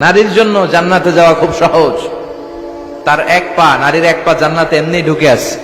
নারীর জন্য জান্নাতে যাওয়া খুব সহজ। তার এক পা, নারীর এক পা জান্নাতে এমনি ঢুকে আছে।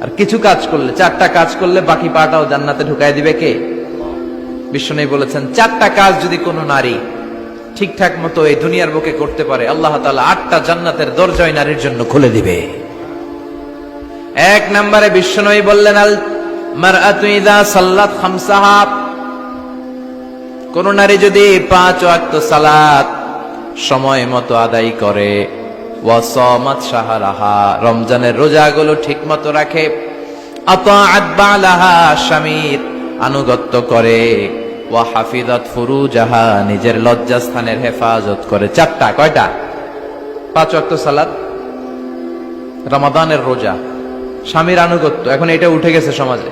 আর কিছু কাজ করলে, 4টা কাজ করলে বাকি পাটাও জান্নাতে ঢুকায় দিবে কে? বিশ্বনবী বলেছেন 4টা কাজ যদি কোনো নারী ঠিকঠাক মতো এই দুনিয়ার বুকে করতে পারে, আল্লাহ তাআলা 8টা জান্নাতের দরজাই নারীর জন্য খুলে দিবে। 1 নম্বরে বিশ্বনবী বললেন, আল মারআতু ইযা সাল্লাত খামসাহা, কোন নারী যদি 5 ওয়াক্ত সালাত সময় মতো আদায় করে, ওয়া সামাত শাহরাহা, রমজানের রোজাগুলো ঠিকমতো রাখে, আতাআত বালাহা, স্বামীর আনুগত্য করে, ওয়া হাফিজাত ফুরুজাহা, নিজের লজ্জাস্থানের হেফাজত করে। 4টা, কয়টা? 5 ওয়াক্ত সালাত, রমাদানের রোজা, স্বামীর আনুগত্য। এখন এটা উঠে গেছে সমাজে।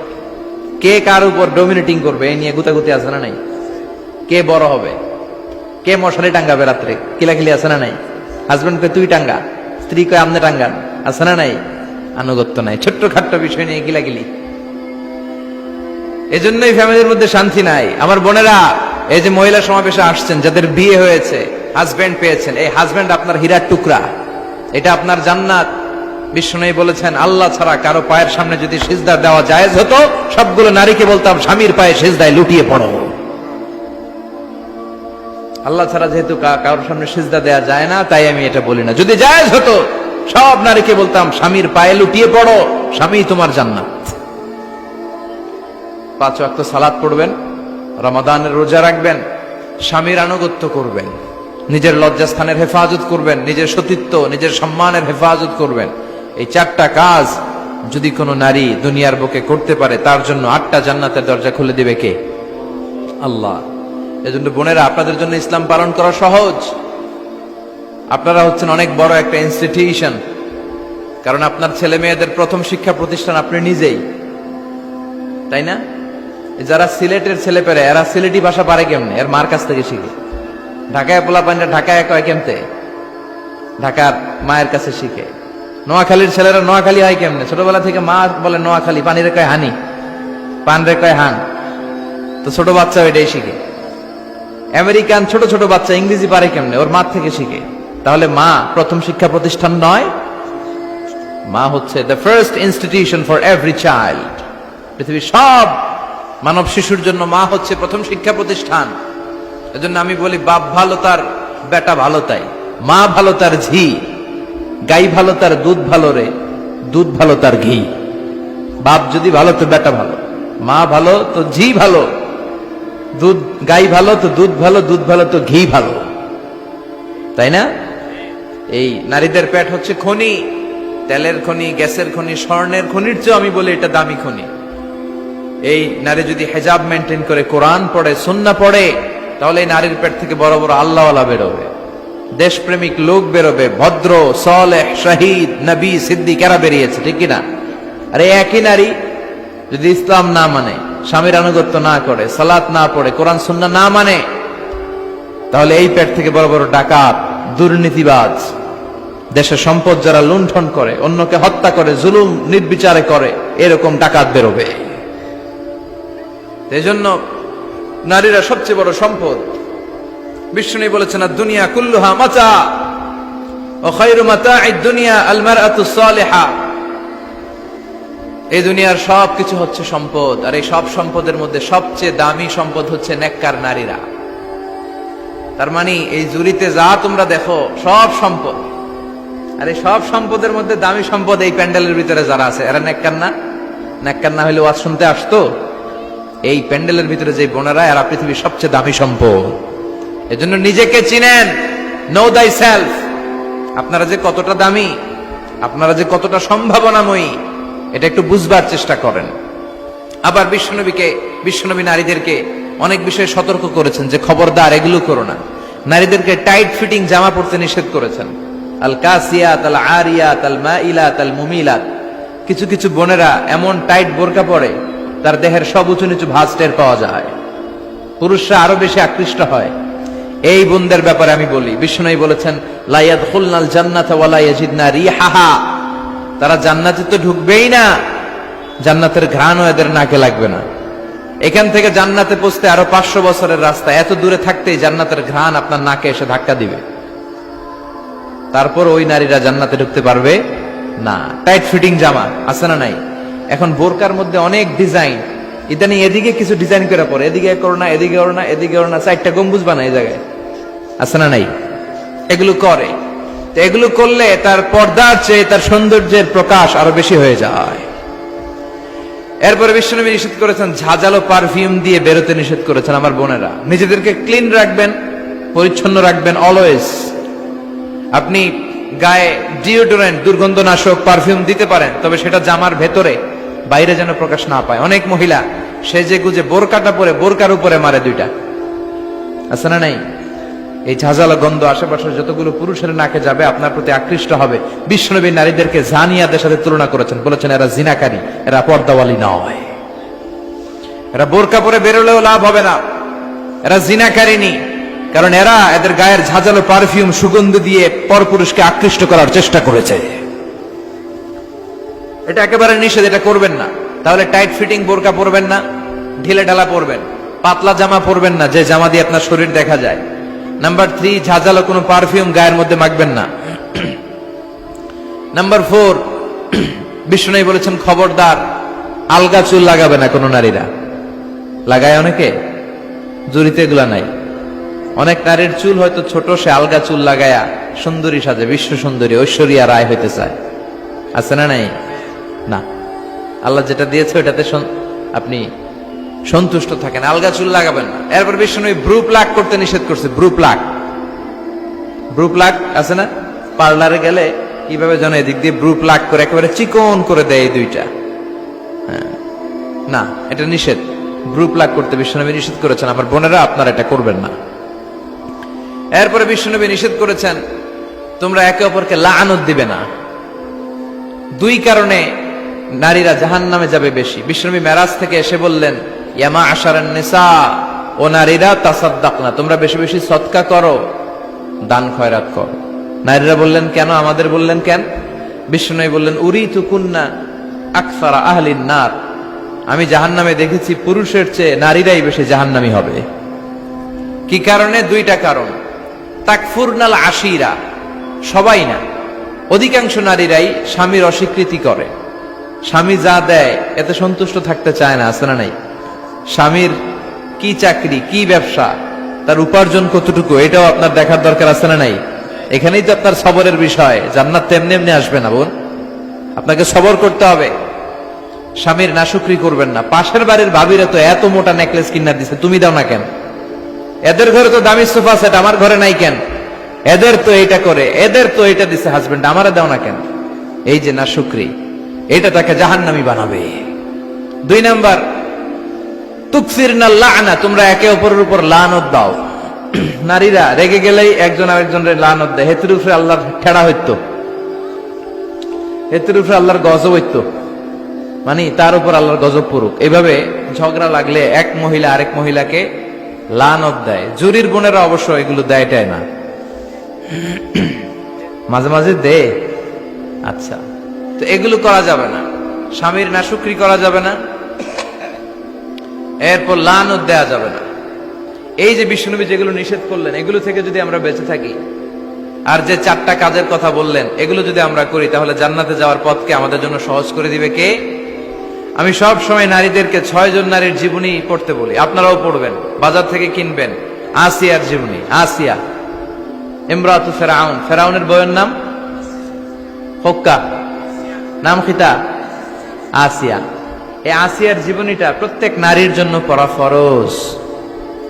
কে কার উপর ডমিনেটিং করবে এই নিয়ে গুতাগুতি আছে না নাই? কে বড় হবে, কে মশারি টাঙ্গাবে রাত্রে, কিলাকিলি আছে না নাই? হাজবেন্ডকে তুই টাঙ্গা, স্ত্রী কয় আমনে টাঙ্গান, আছে না নাই? আনুগত্য নাই, ছোট্ট খাট্ট বিষয় নিয়ে কিলাকিলি। এজন্যই ফ্যামিলির মধ্যে শান্তি নাই। আমার বোনেরা, এই যে মহিলা সমাবেশে আসছেন, যাদের বিয়ে হয়েছে, হাজবেন্ড পেয়েছেন, এই হাজবেন্ড আপনার হীরার টুকরা, এটা আপনার জান্নাত। বিশ্বনবী বলেছেন, আল্লাহ ছাড়া কারো পায়ের সামনে যদি সিজদা দেওয়া জায়েজ হতো, সবগুলো নারীকে বলতাম স্বামীর পায়ে সিজদায় লুটিয়ে পড়ো। আল্লাহ ছাড়া যেহেতু কারোর সামনে সিজদা দেয়া যায় না, তাই আমি এটা বলি না। যদি জায়েজ হতো, সব নারীকে বলতাম স্বামীর পায়ে লুটিয়ে পড়ো, স্বামী তোমার জান্নাত। 5 ওয়াক্ত সালাত পড়বেন, রমাদানের রোজা রাখবেন, স্বামীর আনুগত্য করবেন, নিজের লজ্জাস্থানের হেফাজত করবেন, নিজের সতীত্ব, নিজের সম্মানের হেফাজত করবেন। এই 4টা কাজ যদি কোনো নারী দুনিয়ার বুকে করতে পারে, তার জন্য 8টা জান্নাতের দরজা খুলে দিবে কে? আল্লাহ। এজন্য বোনেরা, আপনাদের জন্য ইসলাম পালন করা সহজ। আপনারা হচ্ছেন অনেক বড় একটা ইনস্টিটিউশন, কারণ আপনার ছেলে মেয়েদের প্রথম শিক্ষা প্রতিষ্ঠান আপনি নিজেই, তাই না? যারা সিলেটের ছেলে পেরে, এরা সিলেটি ভাষা পারে কেমনে? এর মার কাছ থেকে শিখে। ঢাকায় পোলা পান্ডা ঢাকায় কয় কেমতে? ঢাকার মায়ের কাছে শিখে। নোয়াখালীর ছেলেরা নোয়াখালী হয় কেমনে? ছোটবেলা থেকে মা বলে নোয়াখালী, পানির কয় হানি, পান রে কয় হান, তো ছোট বাচ্চা এটাই শিখে। আমেরিকান ছোট ছোট বাচ্চা ইংরেজি পারে কেমনে? ওর মা থেকে শিখে। তাহলে মা প্রথম শিক্ষা প্রতিষ্ঠান নয়? মা হচ্ছে the first institution for every child. পৃথিবীর সব মানব শিশুর জন্য মা হচ্ছে প্রথম শিক্ষা প্রতিষ্ঠান। এজন্য আমি বলি, বাপ ভালো তার বেটা ভালো তাই, মা ভালো তার ঝি, গাই ভালো তার দুধ ভালো রে, দুধ ভালো তার ঘি। বাপ যদি ভালো তো বেটা ভালো, মা ভালো তো ঝি ভালো, দুধ গাই ভালো তো দুধ ভালো, দুধ ভালো তো ঘি ভালো, তাই না? এই নারীদের পেট হচ্ছে খনি, তেলের খনি, গ্যাসের খনি, স্বর্ণের খনির চেয়ে আমি বলি এটা দামি খনি। এই নারী যদি হেজাব মেনটেন করে, কোরআন পড়ে, সুন্নাহ পড়ে, তাহলে এই নারীর পেট থেকে বড় বড় আল্লাহওয়ালা বেরোবে, দেশপ্রেমিক লোক বেরোবে, ভদ্র, সালেহ, শহীদ, নবী, সিদ্দিক এরা বেরিয়েছে, ঠিক কিনা? আর এই একই নারী যদি ইসলাম না মানে, স্বামীর আনুগত্য না করে, সালাত না পড়ে, কোরআন সুন্নাহ না মানে, তাহলে এই পেট থেকে বড় বড় ডাকাত, দুর্নীতিবাজ, দেশের সম্পদ যারা লুণ্ঠন করে, অন্যকে হত্যা করে, জুলুম নির্বিচারে করে, এরকম ডাকাত বেরোবে। এজন্য নারীরা সবচেয়ে বড় সম্পদ। বিশ্বনবী বলেছেন, দুনিয়া কুল্লুহা মাতা ওয়া খায়রু মাতা'আদ দুনিয়া আল মারআতু সালিহা। এই দুনিয়ার সব কিছু হচ্ছে সম্পদ, আর এই সব সম্পদের মধ্যে সবচেয়ে দামি সম্পদ হচ্ছে নেককার নারীরা। তার মানে এই জুরিতে যা তোমরা দেখো সব সম্পদ, আর এই সব সম্পদের মধ্যে দামি সম্পদ এই প্যান্ডেলের ভিতরে যারা আছে, এরা নেককার না? নেককার না হলে ওয়াজ শুনতে আসতো? এই প্যান্ডেলের ভিতরে যে বোনেরা, এরা পৃথিবীর সবচেয়ে দামি সম্পদ। এজন্য নিজেকে চিনেন, নো দাই সেলফ। আপনারা যে কতটা দামি, আপনারা যে কতটা সম্ভাবনাময়ী, এটা একটু বুঝবার চেষ্টা করেন। আবার বিশ্বনবী নারীদেরকে অনেক বিষয়ে সতর্ক করেছেন যে খবরদার এগুলো করো না। নারীদেরকে টাইট ফিটিং জামা পরতে নিষেধ করেছেন। আল কাসিয়াত, আল আরিয়াত, আল মাইলাত, আল মুমিলাত। কিছু কিছু বোনেরা এমন টাইট বোরকা পরে, তার দেহের সব উঁচু নিচু ভাঁজ টের পাওয়া যায়, পুরুষরা আরো বেশি আকৃষ্ট হয়। এই বোনদের ব্যাপারে আমি বলি, বিশ্বনবী বলেছেন, লা ইয়াদখুলনাল জান্নাতা ওয়া লা ইয়াজিদনা রিহাহা। তারা জান্নাতে তো ঢুকবেই না, জান্নাতের ঘ্রাণও এদের নাকে লাগবে না। এখান থেকে জান্নাতে পৌঁছতে আরো 500 বছরের রাস্তা, এত দূরে থাকতেই জান্নাতের ঘ্রাণ আপনার নাকে এসে ধাক্কা দিবে, তারপর ওই নারীরা জান্নাতে ঢুকতে পারবে না। টাইট ফিটিং জামা আছে না নাই? এখন বোরকার মধ্যে অনেক ডিজাইন, ইদানিং এদিকে কিছু ডিজাইন করে পরে, এদিকে করো না, এদিকে করো না, এদিকে করো না, 4টা গম্বুজ বানায় এই জায়গায়, আছে না নাই? এগুলো করে, তো এগুলো করলে তার পর্দার চেয়ে তার সৌন্দর্যের প্রকাশ আরো বেশি হয়ে যায়। এরপরে বিশ্বনবী নিষেধ করেছেন ঝাঁঝালো পারফিউম দিয়ে বেরোতে নিষেধ করেছেন। আমার বোনেরা, নিজেদেরকে ক্লিন রাখবেন, পরিচ্ছন্ন রাখবেন অলওয়েজ। আপনি গায়ে ডিওডোরেন্ট, দুর্গন্ধনাশক পারফিউম দিতে পারেন, তবে সেটা জামার ভেতরে, বাইরে যেন প্রকাশ না পায়। অনেক মহিলা সেজে গুজে বোরকাটা পরে বোরকার উপরে মারে 2টা, আছে না নাই? এই ঝাঁঝালো গন্ধ আশেপাশের যতগুলো পুরুষের নাকে যাবে আপনার প্রতি আকৃষ্ট হবে। বিশ্বনবী নারীদেরকে জানিয়াদের সাথে তুলনা করেছেন, বলেছেন এরা জিনাকারী, এরা পর্দাওয়ালী নয়, এরা বোরকা পরে বেরোলেও লাভ হবে না, এরা জিনাকারিনী, কারণ এরা এদের গায়ের ঝাঁঝালো পারফিউম সুগন্ধ দিয়ে পরপুরুষকে আকৃষ্ট করার চেষ্টা করেছে। এটা একেবারে নিষেধ, এটা করবেন না। তাহলে টাইট ফিটিং বোরকা পরবেন না, ঢিলে ঢালা পরবেন, পাতলা জামা পরবেন না যে জামা দিয়ে আপনার শরীর দেখা যায়। নাম্বার 3, ঝাঁঝালো কোনো পারফিউম গায়ের মধ্যে মাখবেন না। নাম্বার 4, বিষ্ণু বলেছেন খবরদার আলগা চুল লাগাবে না কোনো নারীরা। লাগায় অনেকে, জুরিতে এগুলা নাই। অনেক নারীর চুল হয়তো ছোট, সে আলগা চুল লাগায়া সুন্দরী সাজে, বিশ্ব সুন্দরী ঐশ্বরিয়া রায় হইতে চায়, আছে না নাই? না, আল্লাহ যেটা দিয়েছে ওটাতে আপনি সন্তুষ্ট থাকেন, আলগা চুল লাগাবেন না। এরপর বিষ্ণু ব্রু প্লাক করতে নিষেধ করছে। ব্রু প্লাক আছে না? পার্লারে গেলে কিভাবে যেন এদিক দিয়ে ব্রু প্লাক করে একেবারে চিকন করে দেয় এই 2টা। না, এটা নিষেধ। ব্রু প্লাক করতে বিশ্বনবী নিষেধ করেছেন। আমার বোনেরা, আপনারা এটা করবেন না। এরপরে বিশ্বনবী নিষেধ করেছেন তোমরা একে অপরকে লাআনত দিবে না। 2 কারণে নারীরা জাহান্নামে যাবে বেশি। বিশ্বনবী মেরাজ থেকে এসে বললেন, ইয়া মা'আশারান নিসা, ও নারীরা, তাসাদ্দাকনা, তোমরা বেশি বেশি সদকা করো, দান খয়রাত করো। নারীরা বললেন কেন? আমাদের বললেন কেন? বিশ্বনবী বললেন, উরিতু কুন্না আকসারা আহলিন নার, আমি জাহান্নামে দেখেছি পুরুষের চেয়ে নারীরাই বেশি জাহান্নামী হবে। কি কারণে? 2টা কারণ। তাকফুরনাল আশিরা, সবাই না, অধিকাংশ নারীরাই স্বামীর অস্বীকৃতি করে। স্বামী যা দেয় এতে সন্তুষ্ট থাকতে চায় না, আছে না নাই? স্বামীর কি চাকরি, কি ব্যবসা, তার উপার্জন কতটুকু, এটাও আপনার দেখার দরকার, আছে না নাই? এখানেই তো আপনার সবরের বিষয়। জান্নাত তেমনি এমনি আসবে না বোন, আপনাকে সবর করতে হবে। স্বামীর নাশুকরি করবেন না। পাশের বাড়ির ভাবিরা তো এত মোটা নেকলেস কিনা দিছে, তুমি দাও না কেন? এদের ঘরে তো দামি সোফা সেট, আমার ঘরে নাই কেন? এদের তো এটা করে, এদের তো এটা দিছে হাজবেন্ড, আমারে দাও না কেন? এই যে নাশুকরি, এটা তাকে জাহান্নামী বানাবে। 2 নাম্বার, তুকসিরনাল লা'না, তোমরা একে অপরের উপর লানত দাও। নারীরা রেগে গেলেই একজন আরেকজনের লানত দেয়। হেতুর উপরে আল্লাহর ঠেড়া হইতো, হেতুর উপরে আল্লাহর গজব হইতো, মানে তার উপর আল্লাহর গজব পড়ুক। এভাবে ঝগড়া লাগলে এক মহিলা আরেক মহিলাকে লানত দেয়। জুরির বোনেরা অবশ্য এগুলো দেয়টাই না, মাঝে মাঝে দেয়। আচ্ছা, তো এগুলো করা যাবে না। স্বামীর নাশুকরি করা যাবে না, এরপর লানত দেয়া যাবে না। এই যে বিশ্বনবী যেগুলো নিষেধ করলেন, এগুলো থেকে যদি আমরা বেঁচে থাকি, আর যে 4টা কাজের কথা বললেন, এগুলো যদি আমরা করি, তাহলে জান্নাতে যাওয়ার পথকে আমাদের জন্য সহজ করে দিবে কে? আমি সব সময় নারীদেরকে 6 জন নারীর জীবনী পড়তে বলি, আপনারাও পড়বেন, বাজার থেকে কিনবেন। আসিয়ার জীবনী, আসিয়া ইমরাতু ফেরাউন, ফেরাউনের বউয়ের নাম হক্কা, নাম খিতা আসিয়া। এই আসিয়ার জীবনীটা প্রত্যেক নারীর জন্য পড়া ফরজ।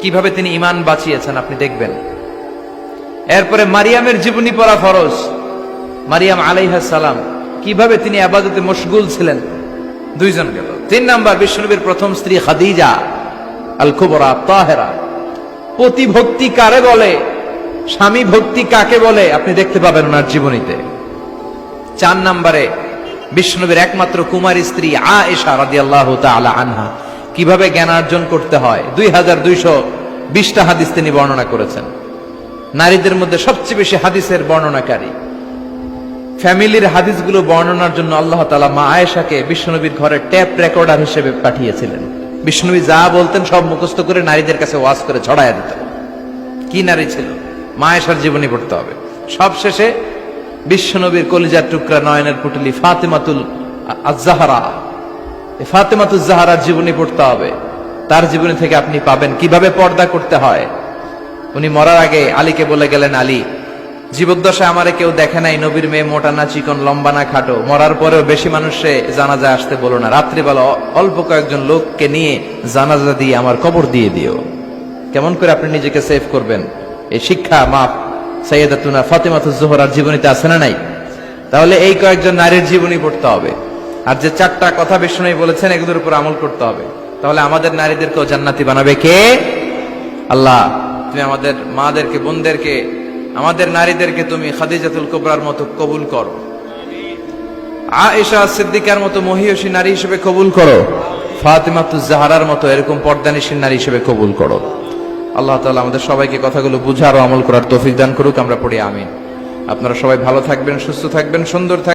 কিভাবে তিনি ঈমান বাঁচিয়েছেন আপনি দেখবেন। এরপরে মারিয়ামের জীবনী পড়া ফরজ। মারিয়াম আলাইহিস সালাম কিভাবে তিনি ইবাদতে মশগুল ছিলেন, 2 জন গেল। 3 নাম্বার, বিশ্বনবীর প্রথম স্ত্রী খাদিজা আল কুবরা তাহেরা। পতি ভক্তি কারে বলে, স্বামী ভক্তি কাকে বলে, আপনি দেখতে পাবেন ওনার জীবনীতে। 4 নম্বরে, বিশ্বনবীর একমাত্র কুমারী স্ত্রী আয়েশা রাদিয়াল্লাহু তাআলা আনহা কিভাবে জ্ঞানার্জন করতে হয় 2220টা হাদিস তিনি বর্ণনা করেছেন। নারীদের মধ্যে সবচেয়ে বেশি হাদিসের বর্ণনাকারী। ফ্যামিলির হাদিসগুলো বর্ণনার জন্য আল্লাহ তাআলা মা আয়েশাকে বিশ্বনবীর ঘরে ট্যাপ রেকর্ডার হিসেবে পাঠিয়েছিলেন। বিষ্ণুবী যা বলতেন সব মুখস্থ করে নারীদের কাছে ওয়াজ করে ছড়াইয়া দিত। কি নারী ছিল! মা আয়েশার জীবনী পড়তে হবে। সব শেষে বিশ্বনবীর কলিজার টুকরা নয়নের পুটলি ফাতেমাতুল আজ-জাহরা, ফাতেমাতুজ জাহরার জীবনী পড়তে হবে। তার জীবনী থেকে আপনি পাবেন কিভাবে পর্দা করতে হয়। উনি মরার আগে আলীকে বলে গেলেন, আলী, জীবদ্দশায় আমারে কেউ দেখে নাই, নবীর মেয়ে মোটা না চিকন, লম্বা না খাটো। মরার পরেও বেশি মানুষে জানাজায় আসতে বলো না, রাত্রিবেলা অল্প কয়েকজন লোককে নিয়ে জানাজা দিয়ে আমার কবর দিয়ে দিও। কেমন করে আপনি নিজেকে সেভ করবেন, এই শিক্ষা মা সাইয়্যিদাতুনা ফাতেমাতুজ জোহরার জীবনীতে আছে না নাই? তাহলে এই কয়েকজন নারীর জীবনী পড়তে হবে। আর যে চারটা কথা বিষ্ণু বলেছেন এগুলোর উপর আমল করতে হবে। তাহলে আমাদের নারীদেরকেও জান্নাতি বানাবে কে? আল্লাহ। তুমি আমাদের মাদেরকে, বোনদেরকে, আমাদের নারীদেরকে তুমি খাদিজাতুল কুবরার মতো কবুল করো, আয়েশা সিদ্দিকার মতো মহিয়সী নারী হিসেবে কবুল করো, ফাতেমাতুজ জাহরার মতো এরকম পর্দানিশীল নারী হিসেবে কবুল করো। আল্লাহ তাআলা আমাদের সবাইকে কথাগুলো বুঝার ও আমল করার তৌফিক দান করুক। আমরা পড়ি আমিন। আপনারা সবাই ভালো থাকবেন, সুস্থ থাকবেন, সুন্দর থাকবেন।